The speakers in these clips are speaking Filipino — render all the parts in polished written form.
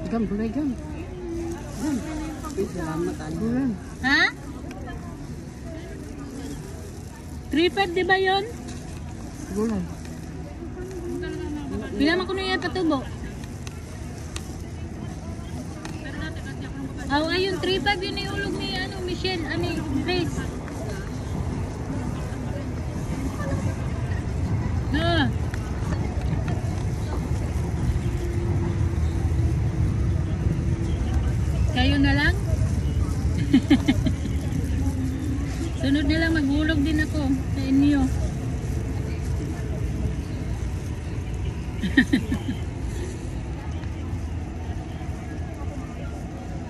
Gam, gulay gam. Gam. Salamat Gulay. Ha? 3.5 di ba yun? Gulay. Bilang ako na yan patubo. Ayun, 3.5 yun iulog ni Michelle, Grace. Kayo na lang? Sunod na lang, maghulog din ako sa inyo.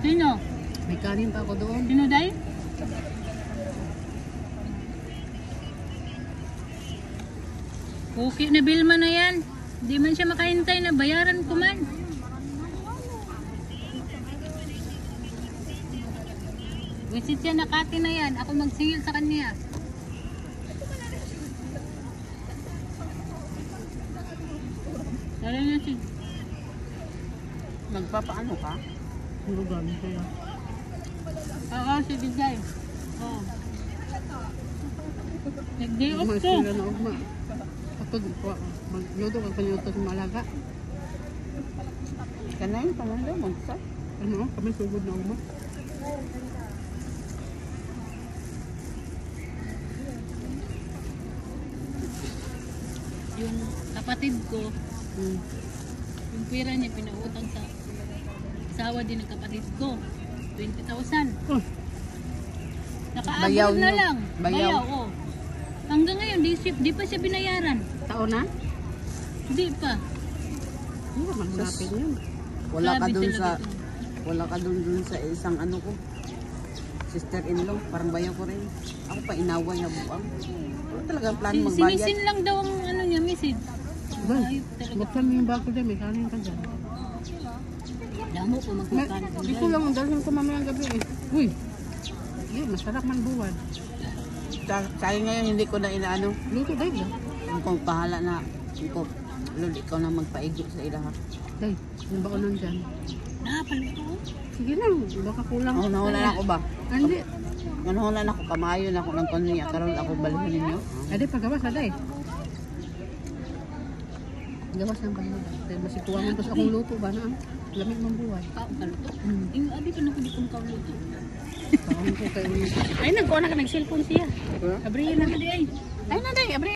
Sino? May kanin pa ako doon. Sino dahil? Okay na Bilma na yan. Hindi man siya makahintay na bayaran ko man. Visit siya nakati na yan. Ako magsingil sa kanya. Dali na siya. Nagpapaano ka? Puro gam. Kaya. Oo, si Dijay. Oo. Nag-day off Mas ko. sila na ugma. Kapag magluto ka panyuto sa malaga. Kanayin pa man daw, magsak. Ano? Kami sugod na ugma. Yung kapatid ko, yung pera niya pinautang sa asawa din ng kapatid ko. 20,000. Oh. Bayaw Nakaabot na niyo? lang. Bayaw? Oh. Hanggang ngayon, di pa siya binayaran. Taon na? Hindi pa. Hindi naman hanapin yun. Wala ka Grabe dun talaga sa, ito. wala ka dun sa isang ano ko. Sister-in-law, parang bayaw ko rin. Ako pa inaway na buwang. Wala talagang plano magbayad. Sinisin lang daw ang niya, message. Ba, Ayop talaga. buksan mo yung bako dyan. May kanin ka dyan. Damo po magkakalit. Ito lang ang dalhin ko mamayang gabi eh. Uy! Yun, masarap man buwan. Sayang ngayon, hindi ko na inaano. Luto dahil ba? Kung pahala na, ko, Lord, ikaw na magpaigo sa ilaha. Dahil, yung bako nun dyan. Paluto. Sige lang, baka kulang. Oh, nahula na ako ba? Hindi. Nahula na ako, kamayo na ako ng kanya. Karoon ako balhin ninyo. Ade, paggawas, aday. Gawas ng paggawas. Dahil masikuha mo sa akong luto ba na? Lamig ng buwan. Paluto. Yung abi pa na ko di kong kaluto. Taon ko kayo. Ay, nagkuha na ka ng cellphone siya. Abrihin na. Ay, Ay, naday, abrihin.